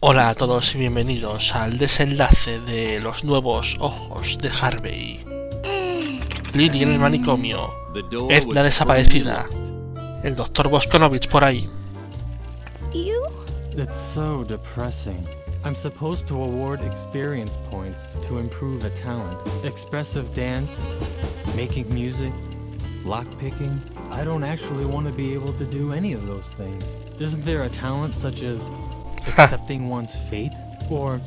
Hola a todos y bienvenidos al desenlace de los nuevos ojos de Harvey. Lily en el manicomio, Edna desaparecida, el Dr. Boskonovich por ahí. It's so depressing. I'm supposed to award experience points to improve a talent. Expressive dance, making music, lockpicking. I don't actually want to be able to do any of those things. Isn't there a talent such as accepting one's fate? Or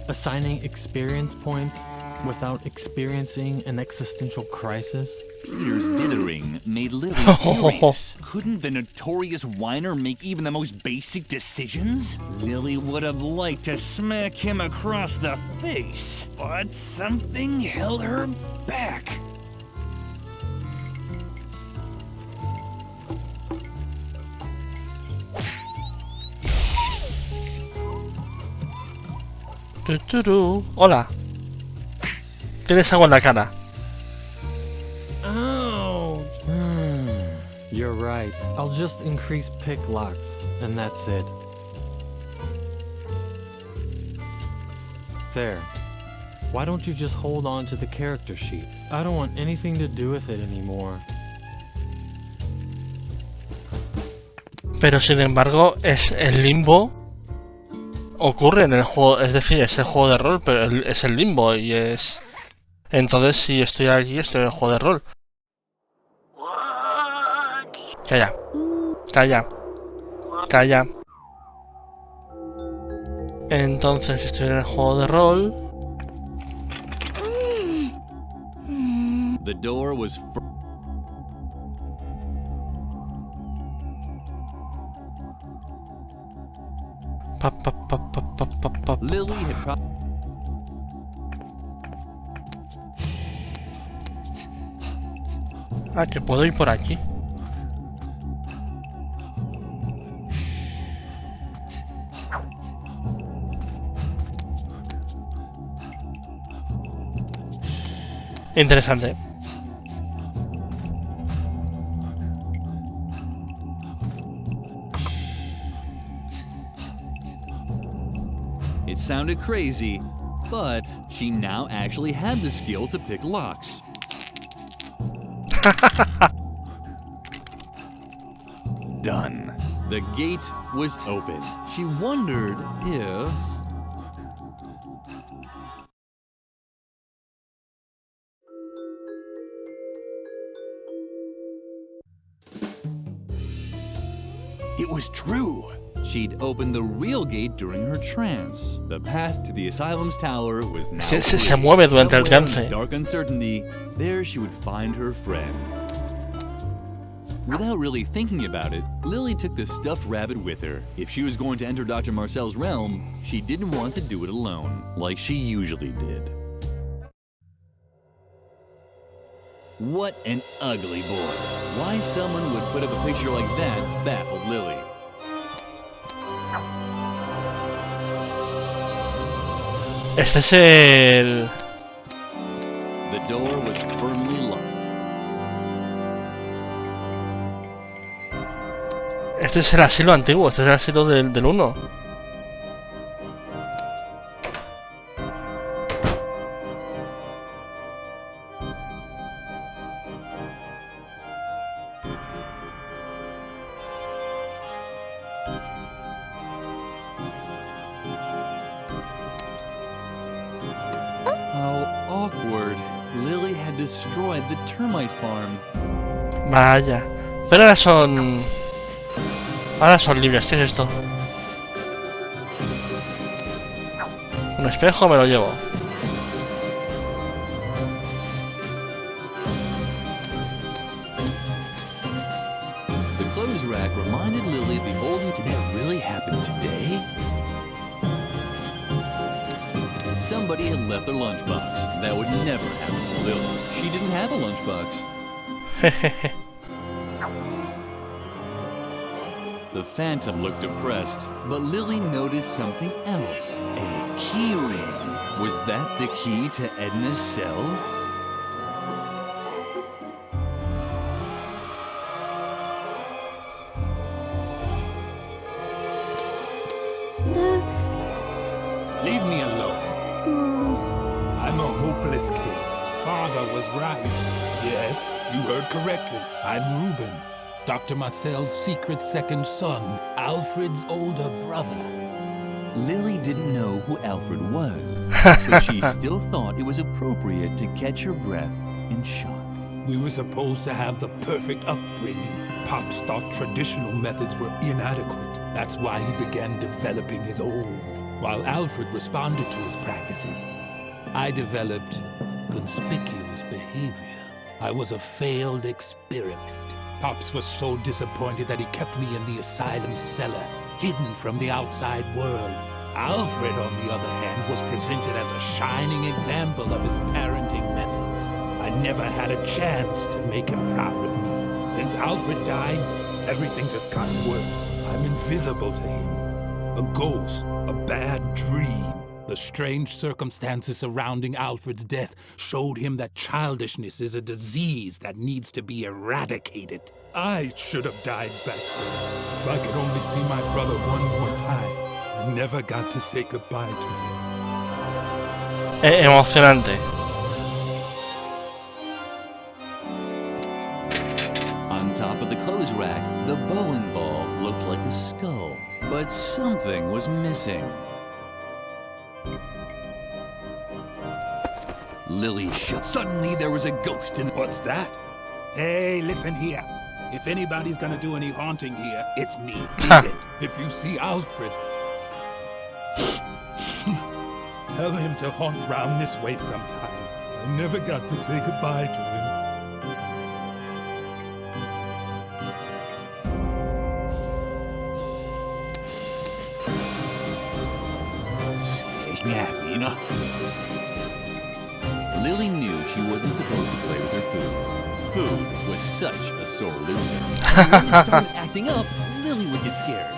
assigning experience points without experiencing an existential crisis? Peter's dithering made Lily furious. Couldn't the notorious whiner make even the most basic decisions? Lily would have liked to smack him across the face, but something held her back. Hola. Tienes agua en la cara. Ouch. You're right. I'll just increase pick locks, and that's it. There. Why don't you just hold on to the character sheet? I don't want anything to do with it anymore. Pero sin embargo, es el limbo. Ocurre en el juego, es decir, es el juego de rol, pero es el limbo y es... Entonces, si estoy aquí, estoy en el juego de rol. Calla. Calla. Calla. Entonces, estoy en el juego de rol. The door was Lily had Ah, que puedo ir por aquí. Interesante. It sounded crazy, but she now actually had the skill to pick locks. Done. The gate was open. She wondered if... It was true. She'd opened the real gate during her trance. The path to the asylum's tower was now Se mueve durante el trance. dark uncertainty. There she would find her friend. Without really thinking about it, Lily took the stuffed rabbit with her. If she was going to enter Dr. Marcel's realm, she didn't want to do it alone, like she usually did. What an ugly boy. Why someone would put up a picture like that baffled Lily. Este es el... The door was firmly locked. Este es el asilo antiguo, este es el asilo del 1. How awkward. Lily had destroyed the termite farm. Vaya. Pero ahora son... Ahora son libres, ¿qué es esto? Un espejo, me lo llevo. The clothes rack reminded Lily of the olden... Did that really happen today? Somebody had left their lunchbox. That would never happen to Lily. She didn't have a lunchbox. Jejeje. The Phantom looked depressed, but Lily noticed something else. A key ring. Was that the key to Edna's cell? Leave me alone. I'm a hopeless case. Father was right. Yes, you heard correctly. I'm Reuben, Dr. Marcel's secret second son, Alfred's older brother. Lily didn't know who Alfred was, but she still thought it was appropriate to catch her breath in shock. We were supposed to have the perfect upbringing. Pops thought traditional methods were inadequate. That's why he began developing his own. While Alfred responded to his practices, I developed conspicuous behavior. I was a failed experiment. Pops was so disappointed that he kept me in the asylum cellar, hidden from the outside world. Alfred, on the other hand, was presented as a shining example of his parenting methods. I never had a chance to make him proud of me. Since Alfred died, everything just got worse. I'm invisible to him. A ghost, a bad dream. The strange circumstances surrounding Alfred's death showed him that childishness is a disease that needs to be eradicated. I should have died back then. If I could only see my brother one more time. I never got to say goodbye to him. Emocionante. On top of the clothes rack, the bowling ball looked like a skull, but something was missing. Lily shut. Suddenly there was a ghost in. What's that? Hey, listen here. If anybody's gonna do any haunting here, it's me. If you see Alfred, tell him to haunt round this way sometime. I never got to say goodbye to him. Snappy enough. Lily knew she wasn't supposed to play with her food. Food was such a sore loser. When it started acting up, Lily would get scared.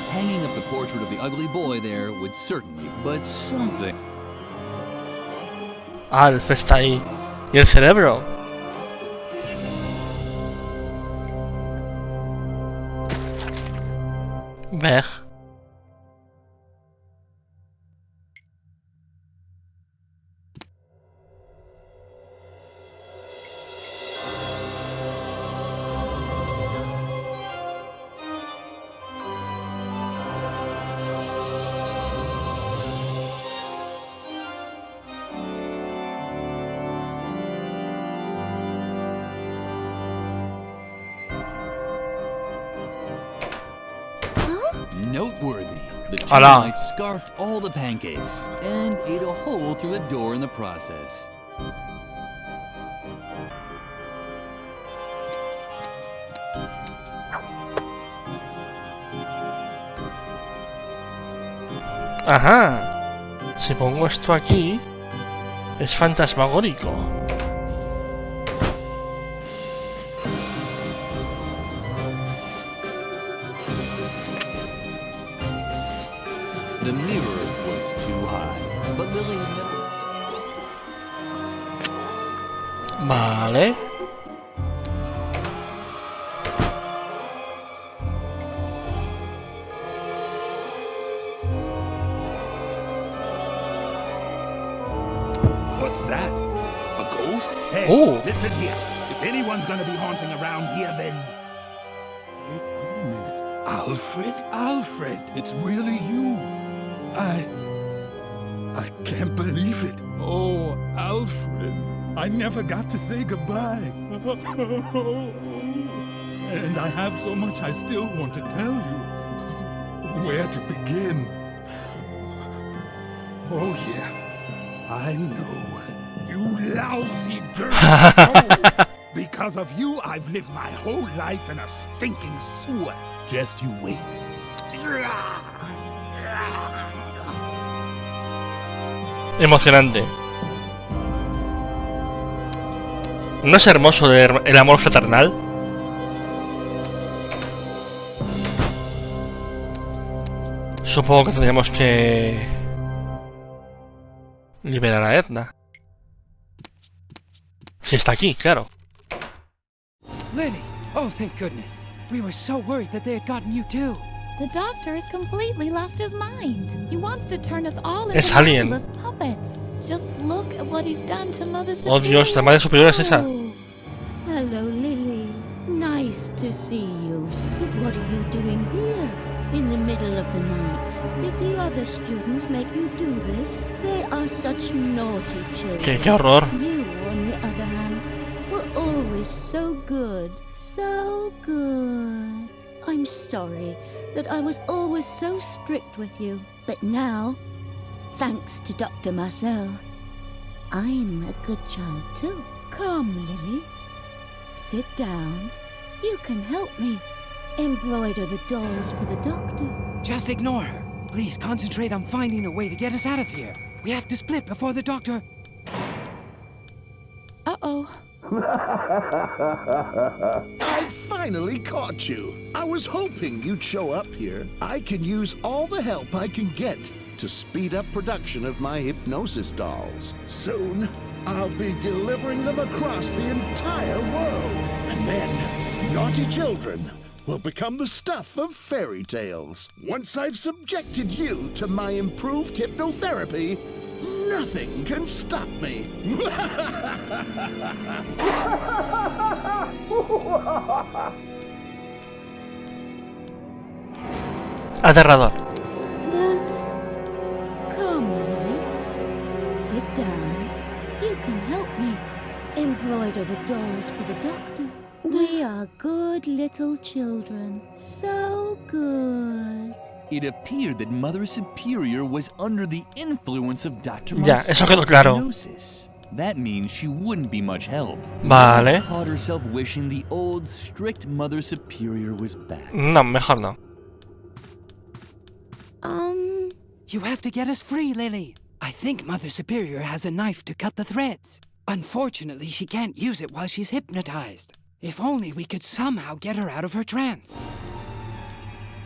Hanging up the portrait of the ugly boy there would certainly, but something. Alf está ahí. ¿Y el cerebro? Ver. Noteworthy. The two Hola. knights scarfed all the pancakes and ate a hole through the door in the process. Ajá. Si pongo esto aquí, es fantasmagórico. The mirror was too high, but Lily had never. Vale. What's that? A ghost? Hey, Oh. listen here. If anyone's gonna be haunting around here, then... Wait a minute. Alfred? Alfred, it's really you. I can't believe it. Oh, Alfred. I never got to say goodbye. And I have so much I still want to tell you. Where to begin? Oh, yeah. I know. You lousy, dirty soul. Because of you, I've lived my whole life in a stinking sewer. Just you wait. Emocionante. ¿No es hermoso el amor fraternal? Supongo que tendríamos que liberar a Edna. Si está aquí, claro. Lily! Oh, thank goodness. We were so worried that they had gotten you too. The doctor has completely lost his mind. He wants to turn us all Es into alien. mindless puppets. Just look at what he's done to Mother Oh Superior. Dios, la madre superior es esa. Oh, hello, Lily. Nice to see you. But what are you doing here in the middle of the night? Did the other students make you do this? They are such naughty children. Qué horror. You, on the other hand, were always so good. So good. I'm sorry that I was always so strict with you. But now, thanks to Dr. Marcel, I'm a good child too. Come, Lily. Sit down. You can help me embroider the dolls for the doctor. Just ignore her. Please concentrate on finding a way to get us out of here. We have to split before the doctor... Uh-oh. I finally caught you. I was hoping you'd show up here. I can use all the help I can get to speed up production of my hypnosis dolls. Soon, I'll be delivering them across the entire world. And then, naughty children will become the stuff of fairy tales. Once I've subjected you to my improved hypnotherapy, nothing can stop me. Aterrador. Come, Lily. Sit down. You can help me embroider the dolls for the doctor. We are good little children. So good. It appeared that Mother Superior was under the influence of Dr. Ya, Marcel's eso quedó claro. hypnosis. That means she wouldn't be much help. Vale. She caught herself wishing the old, strict Mother Superior was back. No, mejor no. You have to get us free, Lily. I think Mother Superior has a knife to cut the threads. Unfortunately, she can't use it while she's hypnotized. If only we could somehow get her out of her trance.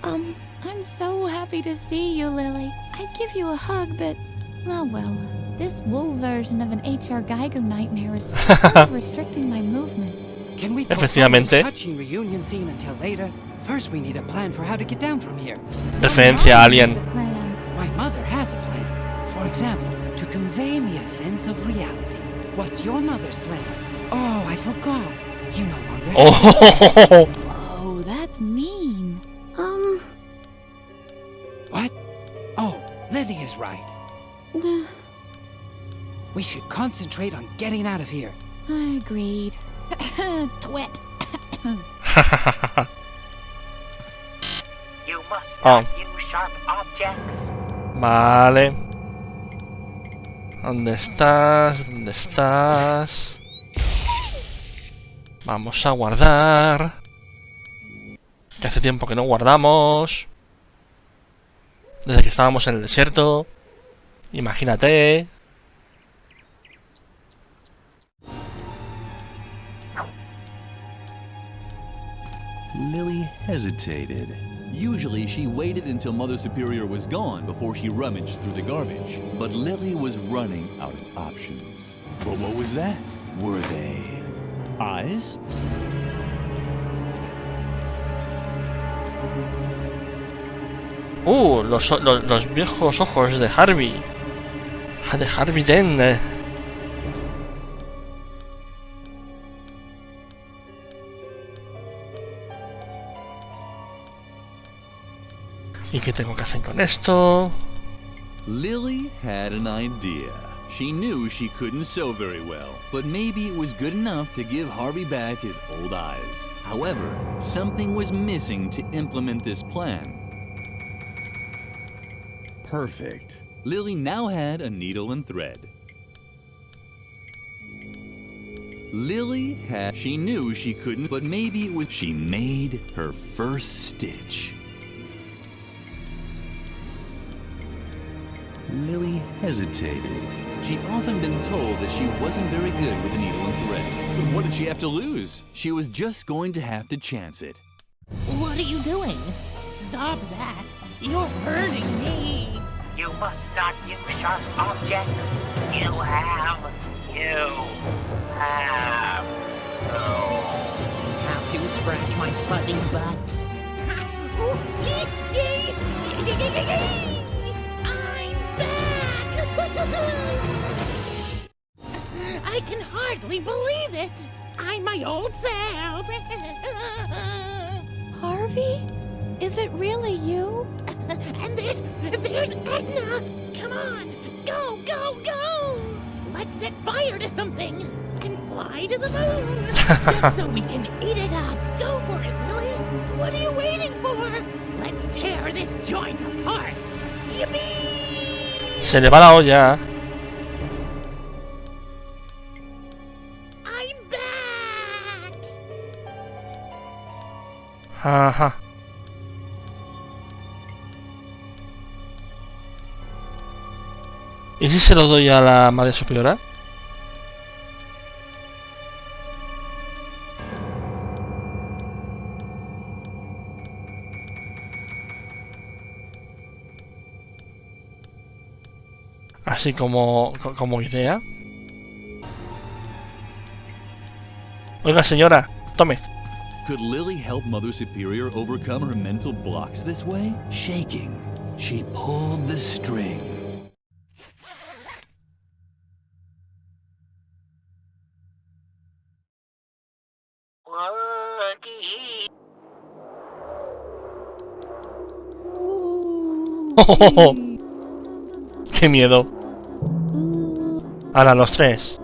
I'm so happy to see you, Lily. I'd give you a hug, but... oh well. This wool version of an H.R. Geiger nightmare is so restricting my movements. Can we postpone this Efectivamente. touching reunion scene until later? First, we need a plan for how to get down from here. Referencia a Alien. That's a plan. My mother has a plan. For example, to convey me a sense of reality. What's your mother's plan? Oh, I forgot. You no longer have Oh. Whoa, that's mean. What? Oh, Lily is right. We should concentrate on getting out of here. I agreed. Twit. You must Oh. not use sharp objects. Vale. ¿Dónde estás? ¿Dónde estás? Vamos a guardar. Que hace tiempo que no guardamos. Desde que estábamos en el desierto. Imagínate. Lily hesitated. Usually she waited until Mother Superior was gone before she rummaged through the garbage. But Lily was running out of options. But what was that? Were they eyes? Los viejos ojos de Harvey. De Harvey Dent. ¿Y qué tengo que hacer con esto? Lily had an idea. She knew she couldn't sew very well, but maybe it was good enough to give Harvey back his old eyes. However, something was missing to implement this plan. Perfect. Lily now had a needle and thread. She knew she couldn't, but maybe it was, she made her first stitch. Lily hesitated. She'd often been told that she wasn't very good with a needle and thread. But what did she have to lose? She was just going to have to chance it. What are you doing? Stop that. You're hurting me. You must not use sharp objects. You have scratch my fuzzy butt. I'm back! I can hardly believe it. I'm my old self. Harvey? Is it really you? And there's Edna. Come on, go, go, go! Let's set fire to something and fly to the moon, just so we can eat it up. Go for it, Lily. What are you waiting for? Let's tear this joint apart. Yippee! Se le va la olla. I'm back. Ajá. ¿Y si se lo doy a la madre superiora? Así como idea. Oiga, señora, tome. Could Lily help Mother Superior overcome her mental blocks this way? Shaking, she pulled the string. ¡Qué miedo! Ahora los tres.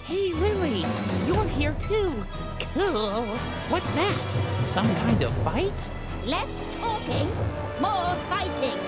Hey, Lily, you're here too. Cool. What's that? Some kind of fight? Less talking, more fighting.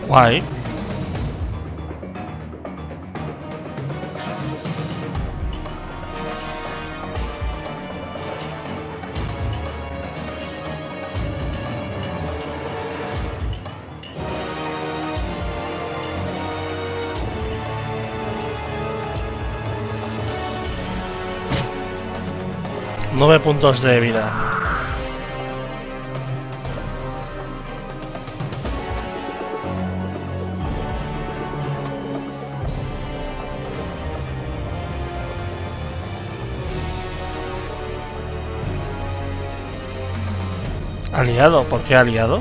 Guay. Nueve puntos de vida. ¿Aliado? ¿Por qué aliado?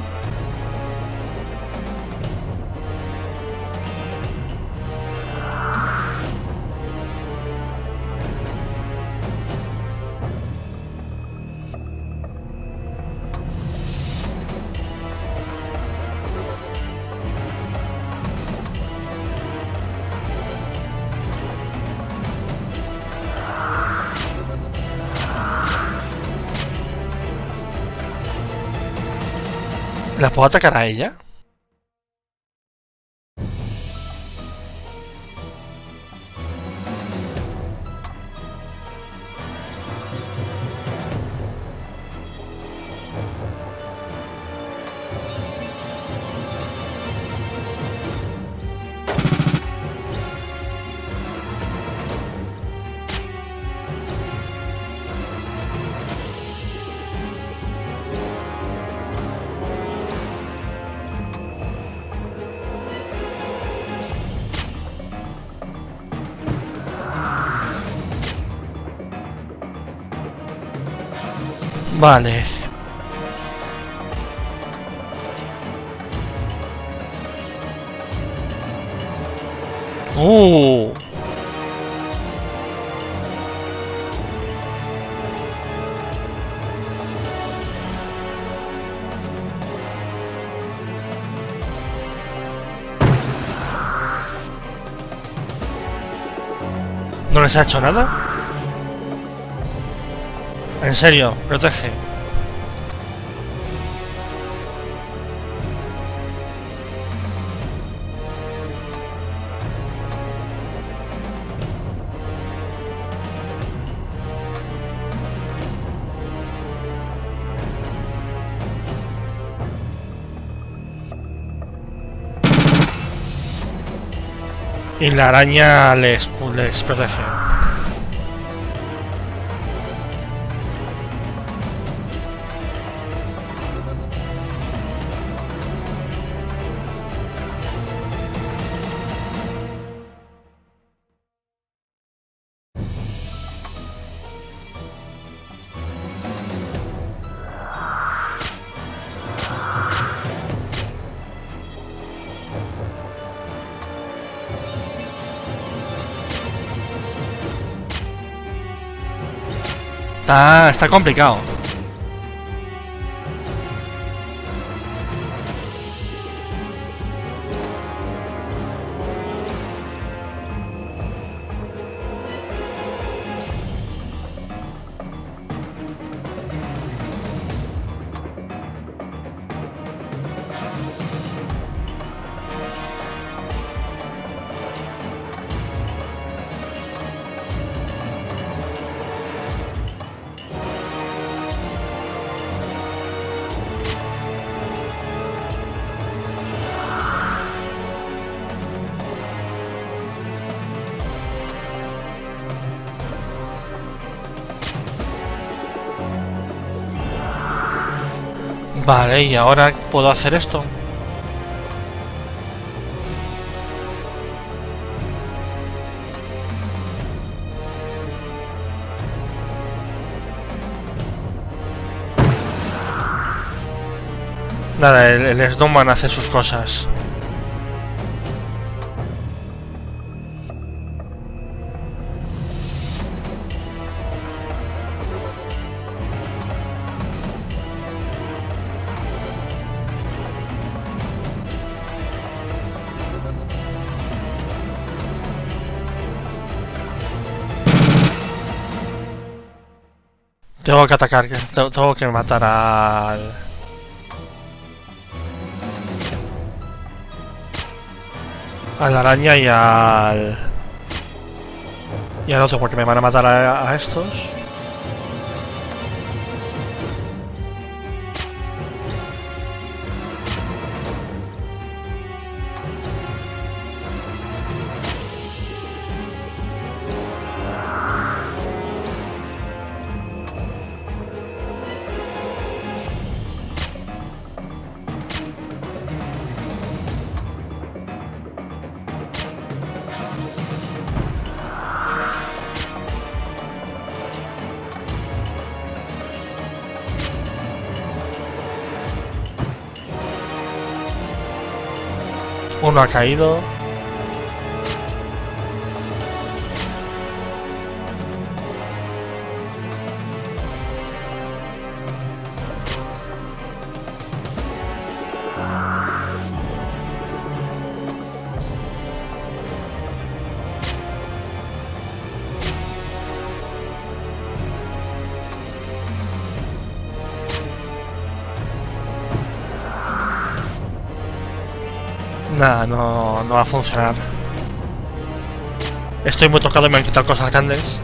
¿La puedo atacar a ella? Vale. ¿No les ha hecho nada? En serio, protege. Y la araña les protege. Está complicado. Vale, y ahora puedo hacer esto. Nada, el Snowman hace sus cosas. Tengo que atacar, tengo que matar al... a la araña y al... y al otro, porque me van a matar a estos. Uno ha caído. Nada, no va a funcionar. Estoy muy tocado y me han quitado cosas grandes.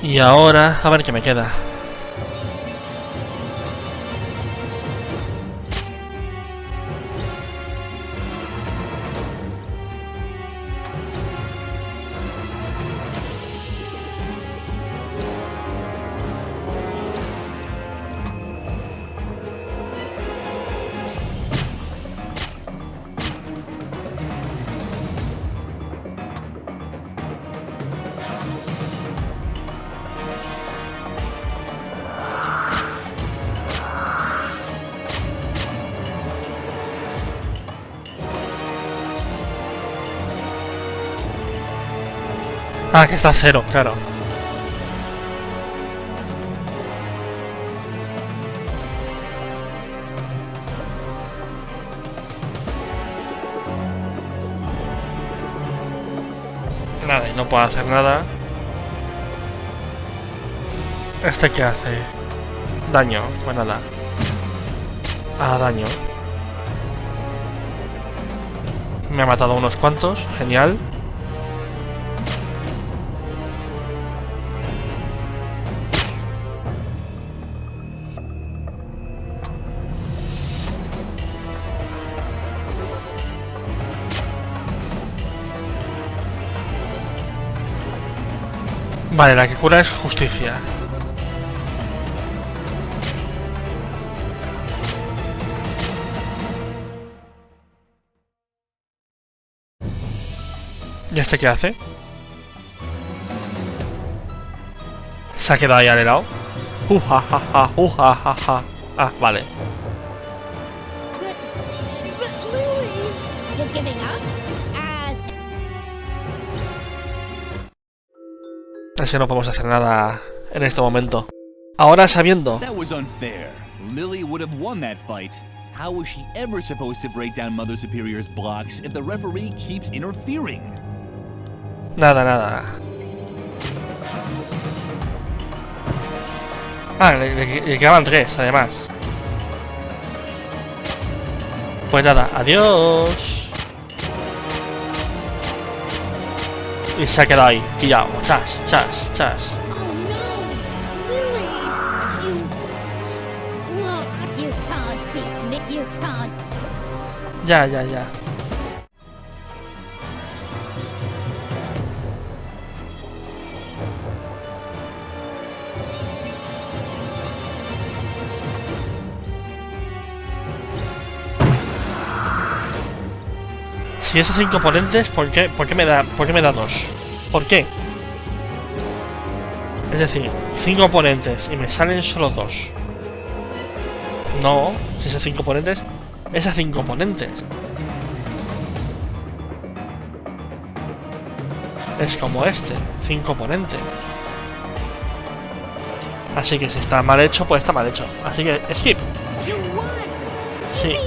Y ahora, a ver qué me queda. Ah, que está a 0, claro. Nada, y no puedo hacer nada. ¿Este qué hace? Daño, pues nada. Ah, daño. Me ha matado unos cuantos, genial. Vale, la que cura es justicia. ¿Y este qué hace? Se ha quedado ahí al helado. Ja, ja, ja, ja. Ah, vale. But Lily, you're giving up? Así que no podemos hacer nada en este momento. Ahora sabiendo. That was unfair. Lily would have won that fight. How was she ever supposed to break down Mother Superior's blocks if the referee keeps interfering? Nada. Ah, le quedaban 3, además. Pues nada, adiós. Y se ha quedado ahí, pillado. Chas. Oh no! Lily! You can't beat me, you can't. Ya. Si esos 5 oponentes, ¿por qué me da 2? ¿Por qué? Es decir, 5 oponentes y me salen solo 2. No, si esos 5 oponentes, esas 5 oponentes. Es como este, 5 oponentes. Así que si está mal hecho, pues está mal hecho. Así que skip. You won! Sí.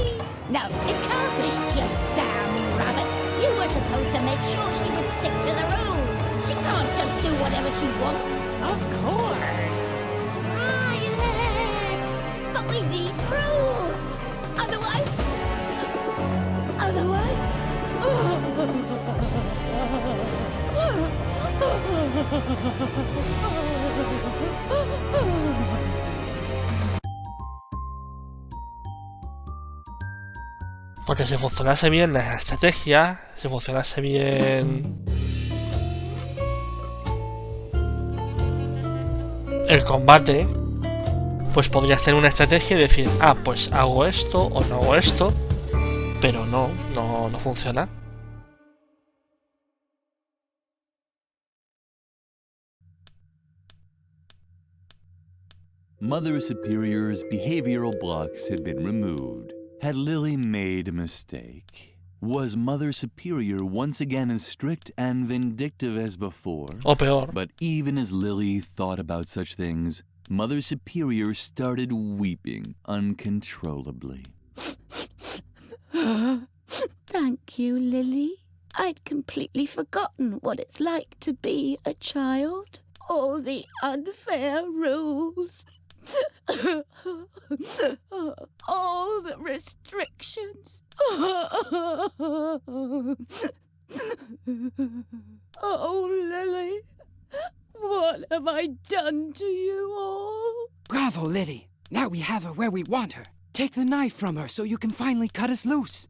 No, it can't be, you damn rabbit. You were supposed to make sure she would stick to the rules. She can't just do whatever she wants. Of course! Riot! But we need rules. Otherwise... Porque si funcionase bien la estrategia, si funcionase bien el combate, pues podrías tener una estrategia y decir, ah, pues hago esto o no hago esto, pero no funciona. Mother Superior's behavioral blocks had been removed. Had Lily made a mistake? Was Mother Superior once again as strict and vindictive as before? O peor. But even as Lily thought about such things, Mother Superior started weeping uncontrollably. Thank you, Lily. I'd completely forgotten what it's like to be a child. All the unfair rules. All the restrictions. Oh, Lily, what have I done to you all? Bravo, Lily. Now we have her where we want her. Take the knife from her so you can finally cut us loose.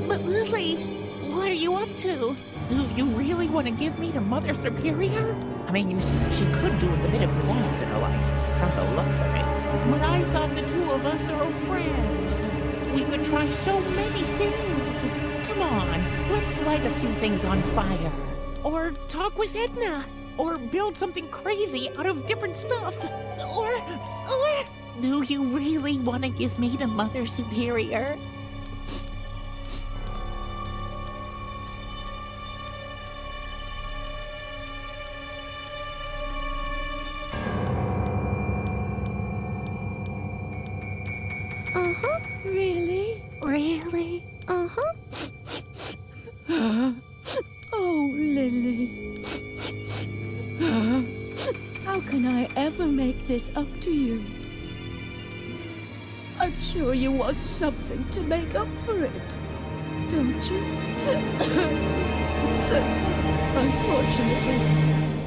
But Lily, what are you up to? Do you really want to give me to Mother Superior? I mean, she could do with a bit of pizzazz in her life, from the looks of it. But I thought the two of us are friends. We could try so many things. Come on, let's light a few things on fire. Or talk with Edna. Or build something crazy out of different stuff. Or... Do you really want to give me to Mother Superior? Really? Uh-huh. Oh, Lily. How can I ever make this up to you? I'm sure you want something to make up for it, don't you? Unfortunately,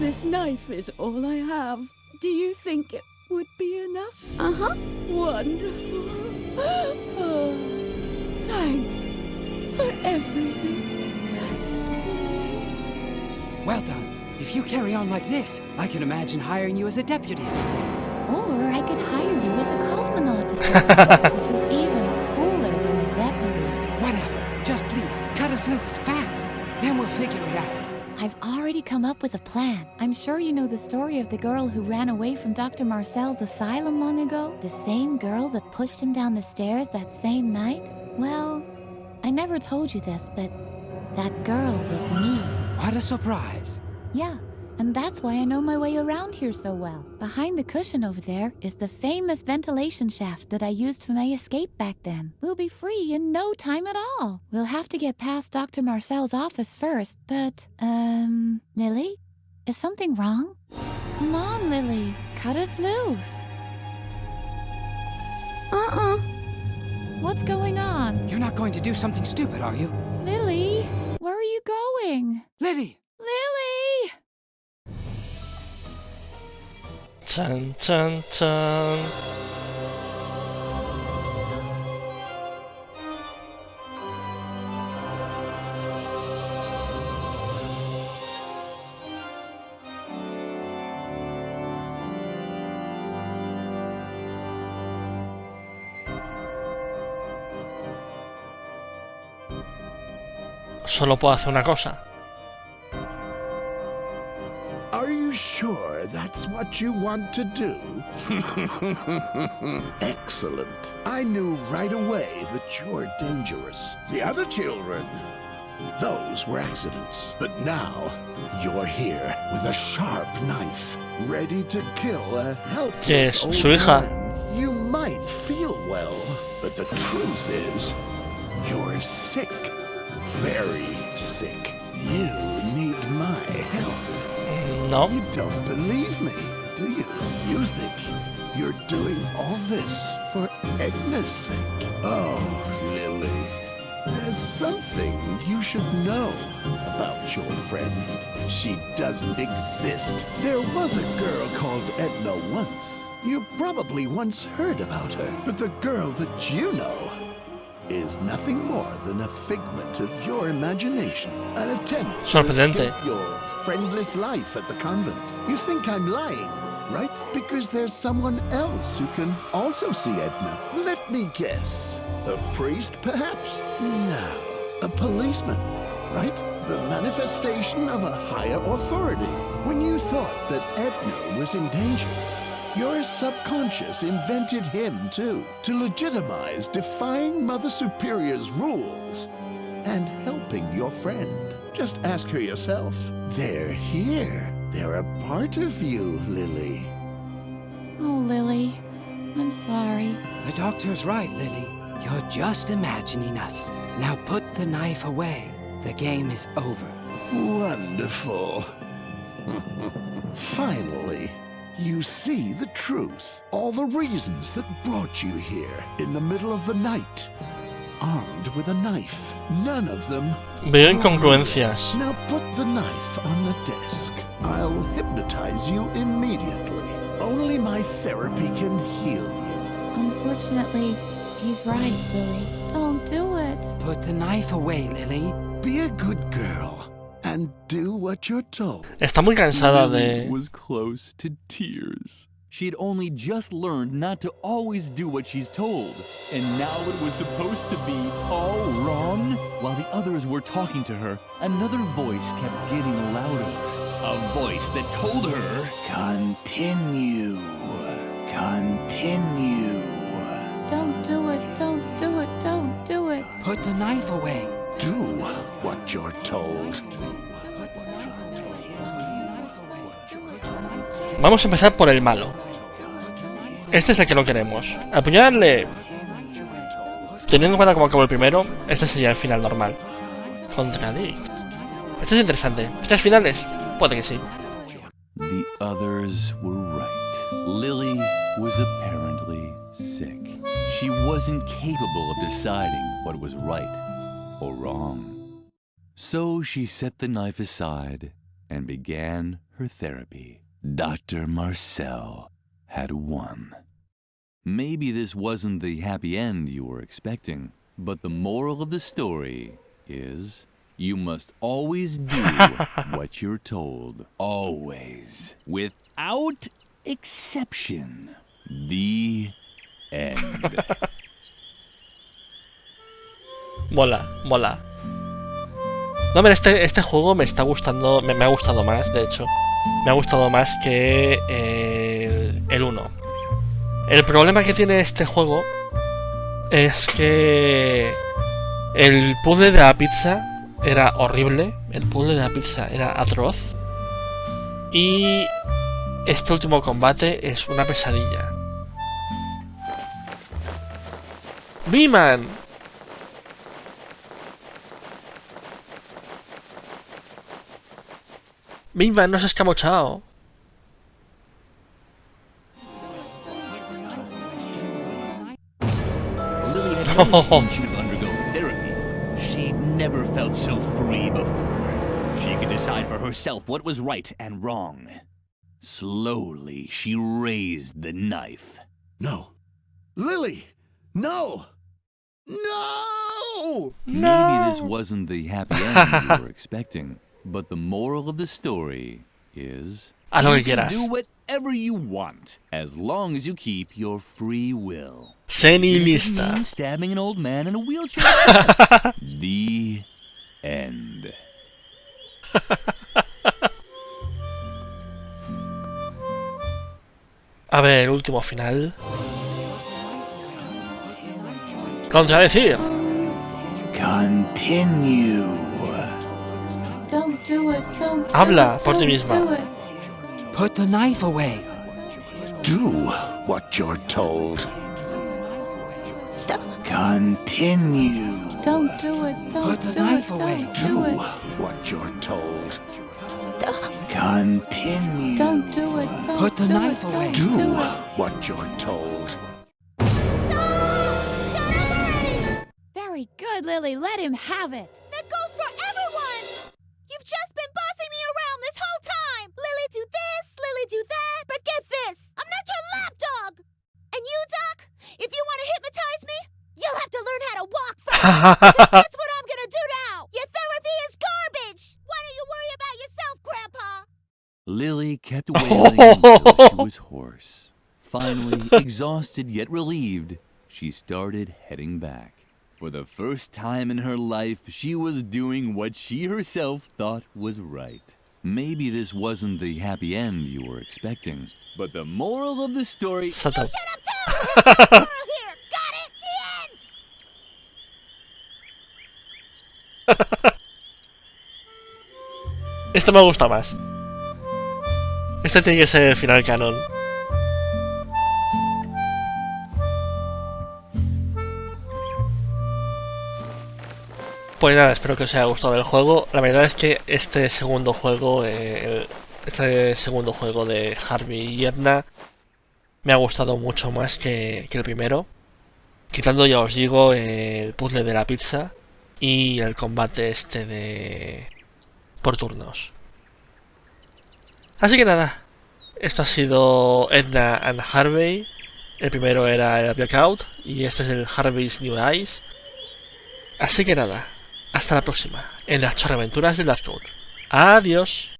this knife is all I have. Do you think it would be enough? Uh-huh. Wonderful. Oh, thanks for everything. Well done. If you carry on like this, I can imagine hiring you as a deputy someday. Or I could hire you as a cosmonaut's assistant, which is even cooler than a deputy. Whatever. Just please, cut us loose, fast. Then we'll figure it out. I've already come up with a plan. I'm sure you know the story of the girl who ran away from Dr. Marcel's asylum long ago? The same girl that pushed him down the stairs that same night? Well, I never told you this, but that girl was me. What a surprise. Yeah, and that's why I know my way around here so well. Behind the cushion over there is the famous ventilation shaft that I used for my escape back then. We'll be free in no time at all. We'll have to get past Dr. Marcel's office first, but, Lily? Is something wrong? Come on, Lily. Cut us loose. What's going on? You're not going to do something stupid, are you? Lily, where are you going? Lily! Lily! Chan, chan, chan. Solo puedo hacer una cosa. Are you sure that's what you want to do? Excellent. I knew right away that you're dangerous. The other children, those were accidents. But now, you're here with a sharp knife, ready to kill a helpless old Su hija. man. You might feel well, but the truth is, you're sick. Very sick. You need my help. No. You don't believe me, do you? You think you're doing all this for Edna's sake? Oh, Lily, there's something you should know about your friend. She doesn't exist. There was a girl called Edna once. You probably once heard about her, but the girl that you know is nothing more than a figment of your imagination. An attempt to Sorprendente. escape your friendless life at the convent. You think I'm lying, right? Because there's someone else who can also see Edna. Let me guess. A priest, perhaps? No. A policeman, right? The manifestation of a higher authority. When you thought that Edna was in danger, your subconscious invented him, too, to legitimize defying Mother Superior's rules and helping your friend. Just ask her yourself. They're here. They're a part of you, Lily. Oh, Lily. I'm sorry. The doctor's right, Lily. You're just imagining us. Now put the knife away. The game is over. Wonderful. Finally. You see the truth, all the reasons that brought you here in the middle of the night, armed with a knife. None of them. Veo incongruencias. Now put the knife on the desk. I'll hypnotize you immediately. Only my therapy can heal you. Unfortunately, he's right, Lily. Don't do it. Put the knife away, Lily. Be a good girl and do what you're told. Está muy cansada Lily de... was close to tears. She had only just learned not to always do what she's told, and now it was supposed to be all wrong. While the others were talking to her, another voice kept getting louder. A voice that told her, "Continue, continue." Don't do it. Don't do it. Don't do it. Put the knife away. Do what you're told. Vamos a empezar por el malo. Este es el que no queremos. Apuñalarle. Teniendo en cuenta cómo acabó el primero, este sería el final normal. Contradict. Este es interesante. ¿3 finales? Puede que sí. The others were right. Lily was apparently sick. She wasn't capable of deciding what was right or wrong. So she set the knife aside and began her therapy. Dr. Marcel had won. Maybe this wasn't the happy end you were expecting, but the moral of the story is you must always do what you're told. Always. Without exception. The end. Mola, mola. No, pero este juego me está gustando, me ha gustado más, de hecho. Me ha gustado más que el 1. El problema que tiene este juego es que el puzzle de la pizza era horrible. El puzzle de la pizza era atroz. Y este último combate es una pesadilla. ¡Biman! ¡Biman no se ha escamochado! Lily had no intention of undergoing therapy. She'd never felt so free before. She could decide for herself what was right and wrong. Slowly, she raised the knife. No. Lily! No! No! Maybe this wasn't the happy end you were expecting, but the moral of the story is Haz lo que you can quieras. do whatever you want, as long as you keep your free will. Sé Even if it nihilista. means stabbing an old man in a wheelchair. The end. A ver, el último final. Contradecir. Continue. Don't do it, don't do Habla it, por ti don't misma. do it. Put the knife away. Do what you're told. Stop. Continue. Don't do it, don't Put the do knife it, away. don't Do do it. what you're told. Stop. Continue. Don't do it, don't Put the do knife it, away. don't Do do it. what you're told. Very good, Lily. Let him have it. That goes for everyone! You've just been bossing me around this whole time! Lily do this, Lily do that, but get this! I'm not your lapdog! And you, Doc, if you want to hypnotize me, you'll have to learn how to walk first! Because that's what I'm gonna do now! Your therapy is garbage! Why don't you worry about yourself, Grandpa? Lily kept wailing until she was hoarse. Finally, exhausted yet relieved, she started heading back. For the first time in her life, she was doing what she herself thought was right. Maybe this wasn't the happy end you were expecting, but the moral of the story... Shut up. Shut up, too! There's no moral here! Got it? The end! Este me gusta más. Este tiene que ser el final canon. Pues nada, espero que os haya gustado el juego. La verdad es que este segundo juego de Harvey y Edna me ha gustado mucho más que el primero. Quitando, ya os digo, el puzzle de la pizza y el combate este de por turnos. Así que nada, esto ha sido Edna and Harvey. El primero era el Blackout y este es el Harvey's New Eyes. Así que nada, hasta la próxima en las chorraventuras de Blackout. Adiós.